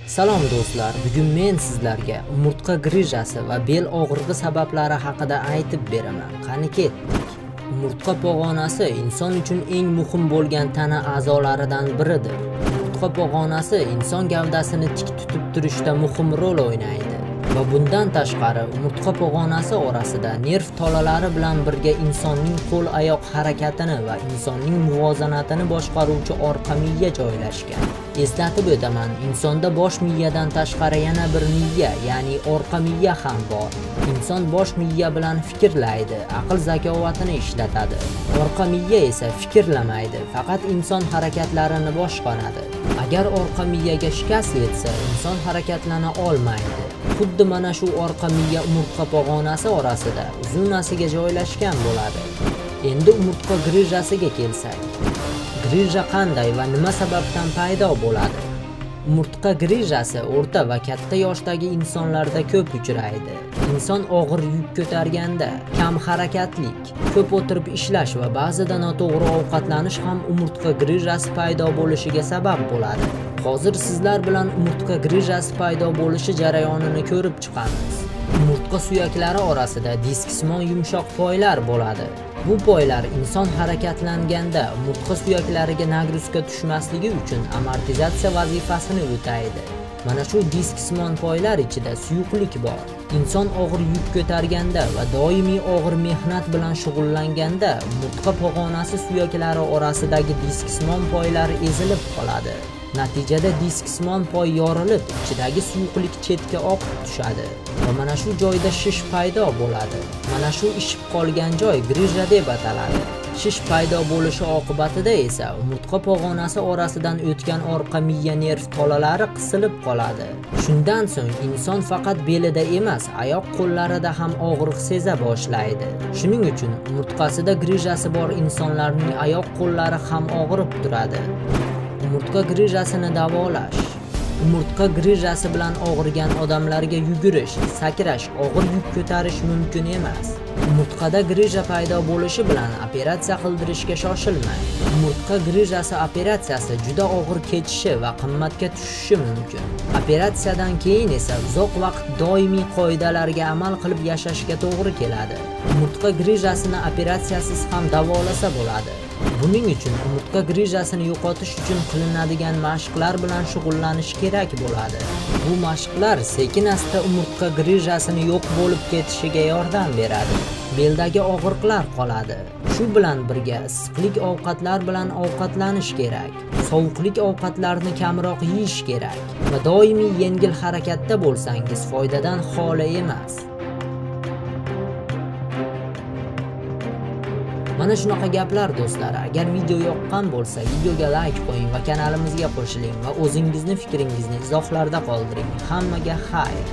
Salom do'stlar, bugun men sizlarga umurtqa grijasi va bel og'rig'i sabablari haqida aytib beraman. Qani ketdik. Umurtqa pog'onasi inson uchun eng muhim bo'lgan tana a'zolaridan biridir. Umurtqa pog'onasi inson gavdasini tik tutib turishda muhim rol o'ynaydi. Va bundan tashqari umurtqa pog'onasi orasida nerv tolalari bilan birga insonning qo'l-oyoq harakatini va insonning muvozanatini boshqaruvchi orqa miya joylashgan. Eslatib o'taman, insonda bosh miyadan tashqari yana bir miya, ya'ni orqa miya ham bor. Inson bosh miya bilan fikrlaydi, aql zakovatini ishlatadi. Orqa miya esa fikrlamaydi, faqat inson harakatlarini boshqaradi. Agar orqa miyaga shikast yetsa, inson harakatlana olmaydi. Xuddi mana shu orqa miya umurtqa pog'onasi orasida zonasiga joylashgan bo'ladi. Endi umurtqa grijasiga kelsak. Grija qanday va nima sababdan paydo bo'ladi? Umurtqa grijasi o'rta va katta yoshdagi insonlarda ko'p uchraydi. Inson og'ir yuk ko'targanda, kam harakatlik, ko'p o'tirib ishlash va ba'zida noto'g'ri ovqatlanish ham umurtqa grijasi paydo bo'lishiga sabab bo'ladi. Hozir sizlar bilan umurtqa grijasi paydo bo'lishi jarayonini ko'rib chiqamiz. Umurtqa suyaklari orasida disksimon yumshoq poylar bo'ladi. Bu poylar inson harakatlanganda umurtqa suyaklariga nagruzka tushmasligi uchun amortizatsiya vazifasini o'taydi. Mana shu disksimon poylar ichida suyuqlik bor. Inson og'ir yuk ko'targanda va doimiy og'ir mehnat bilan shug'ullanganda umurtqa pog'onasi suyaklari orasidagi disksimon poylar ezilib qoladi. Natijada disksimon poy yorilib, ichidagi suyuqlik chetga oqib tushadi va mana shu joyda shish paydo bo'ladi. Mana shu ishib qolgan joy grija deb ataladi. Shish paydo bo'lishi oqibatida esa umurtqa pog'onasi orasidan o'tgan orqa miya nerv tolalari qisilib qoladi. Shundan so'ng inson faqat belida emas, oyoq qo'llarida ham og'riq seza boshlaydi. Shuning uchun umurtqasida grijasi bor insonlarning oyoq qo'llari ham og'rib turadi. Umurtqa grijasini davolash. Umurtqa grijasi bilan og'rigan odamlarga yugurish, sakrash, og'ir yuk ko'tarish mumkin emas. Umurtqada grija paydo bo'lishi bilan operatsiya qildirishga shoshilmang. Umurtqa grijasi operatsiyasi juda og'ir kechishi va qimmatga tushishi mumkin. Operatsiyadan keyin esa uzoq vaqt doimiy qoidalarga amal qilib yashashga to'g'ri keladi. Umurtqa grijasini operatsiyasiz ham davolasa bo'ladi. Buning uchun umurtqa grijasini yo'qotish uchun qilinadigan mashqlar bilan shug'ullanish kerak bo'ladi. Bu mashqlar sekin-asta umurtqa grijasini yo'q bo'lib ketishiga yordam beradi. Beldagi og'riqlar qoladi. Shu bilan birga issiqlik ovqatlar bilan ovqatlanish kerak. Sovuqlik ovqatlarni kamroq yeyish kerak va doimiy yengil harakatda bo'lsangiz foydadan xoli emas. Mana shunaqa gaplar do'stlar. Agar video yoqqan bo'lsa, videoga like qo'ying va kanalimizga qo'shiling va o'zingizning fikringizni izohlarda qoldiring. Hammaga xayr.